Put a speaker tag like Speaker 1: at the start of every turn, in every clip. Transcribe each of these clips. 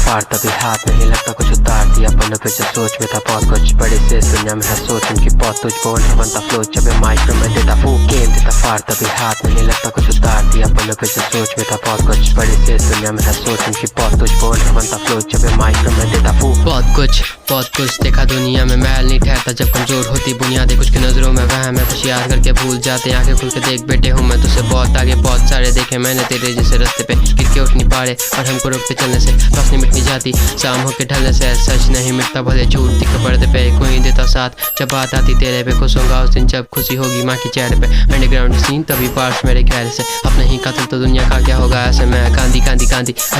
Speaker 1: फाड़ तभी हाथ नहीं लगता कुछ उतार दिया पन्नों पे जो सोच में था बहुत कुछ बड़े से इस दुनिया में है सोच उनकी बहुत तुझ बोल बनता फ्लो जब माइक पे मैं देता फूक गेम देता फाड़ तभी हाथ नहीं लगता कुछ उतार दिया पन्नों पे जो सोच में था बहुत कुछ बड़े से इस दुनिया में है सोच उनकी बहुत तुझ बोल बनता फ्लो जब माइक पे मैं देता फूक बहुत कुछ देखा दुनिया में महल नहीं ठहरता जब कमजोर होती बुनियादें कुछ की नजरों में वह मैं कुछ याद करके भूल जाते आंखें खुल के देख बेटे हूँ मैं तुझसे बहुत आगे बहुत सारे देखे मैंने तेरे जैसे रास्ते पे गिर के उठ नहीं पाड़े और हमको रोकते चलने से रोशनी मिट नहीं जाती शाम होके ढलने से सच नहीं मिटता भले झूठ दिख पर्दे पे कोई देता साथ जब बात आती तेरे पे खुश होगा उस दिन जब खुशी होगी माँ के चेहरे पे अंडरग्राउंड सीन तभी पार्ट्स मेरे ख्याल से अब नहीं कत्ल तो दुनिया का क्या होगा ऐसे में गांधी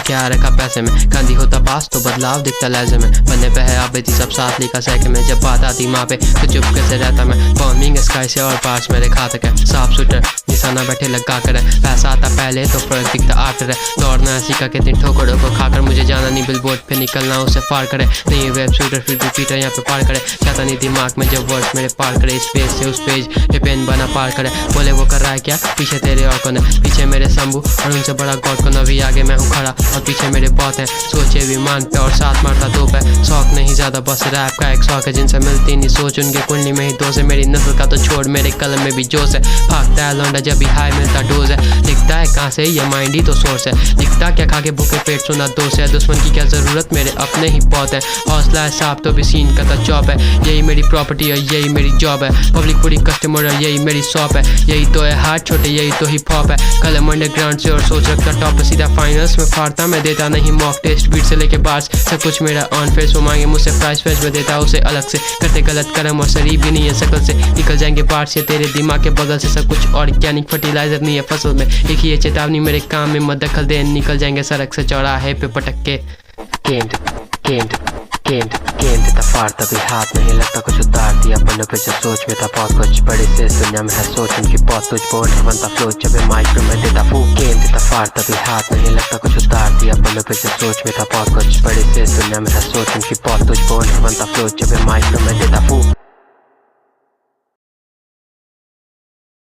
Speaker 1: क्या रखा पैसे में गांधी होता पास तो बदलाव दिखता लहजे में बनने पे है आप बेटी सब साथ लिखा सैके में जब बात आती माँ पे तो चुप कैसे रहता मैं बॉम्बिंग स्काई से और पास मेरे खाते का साफ सुथरा निशाना बैठे लगा कर पैसा आता पहले तो फर्क दिखता आफ्टर है दौड़ना ऐसी का कितनी ठोकरों को खाकर मुझे जाना नहीं बिलबोर्ड पे निकलना उसे पार करे नहीं वेब शूटर फिर रिपीटर यहाँ पे पार करे चाहता नहीं दिमाग में जब वर्ड्स मेरे पार करे इस पेज से उस पेज पे पेन बना पार करे बोले वो कर रहा है क्या पीछे तेरे और कौन है पीछे मेरे शंभू और उनसे बड़ा गॉड को नवी आगे मैं हूँ खड़ा और पीछे मेरे बहुत है सोचे विमान पे और साथ मारता दो पे शौक नहीं ज्यादा बस रैप का एक शौक है जिनसे मिलती नहीं सोच उनके कुंडली में ही दोष है मेरी नस्ल का तो छोड़ मेरे कलम में भी जोश है भागता है लौंडा जब भी हाई मिलता डोज है लिखता है कहाँ से ये माइंड ही तो सोर्स है लिखता क्या खा के भूखे पेट सुना दोष है दुश्मन की क्या जरूरत मेरे अपने ही बहुत है हौसला है साफ तो भी सीन का तो जॉब है यही मेरी प्रॉपर्टी और यही मेरी जॉब है पब्लिक पूरी कस्टमर और यही मेरी शॉप है यही तो है हाथ छोटे यही तो हिप हॉप है कलम अंडरग्राउंड से और सोच रखता टॉप सीधा फाइनल्स में फाड़ता मैं देता नहीं मॉक टेस्ट बीट से लेके बार्स सब कुछ मेरा ऑन फेस वो मांगे मुझसे प्राइस फेस में देता उसे अलग से करते गलत कर्म और शरीर भी नहीं है शकल से निकल जाएंगे बाढ़ से तेरे दिमाग के बगल से सब कुछ ऑर्गेनिक फर्टिलाइजर नहीं है फसल में एक ही चेतावनी मेरे काम में मत दखल दे निकल जाएंगे सड़क से चौराहे पे पटक के गेंद देता फाड़ तभी हाथ नहीं लगता कुछ उतार दिया पन्नों पे जो सोच में था बहुत कुछ बड़े से इस दुनिया में है सोच उनकी बहुत तुझ बोल बनता फ्लो जब माइक पे मैं देता फूक गेंद देता फाड़ तभी हाथ नहीं लगता कुछ उतार दिया पन्नों पे जो सोच में था बहुत कुछ बड़े से इस दुनिया में है सोच उनकी बहुत तुझ बोल बनता फ्लो जब माइक पे मैं देता फूक।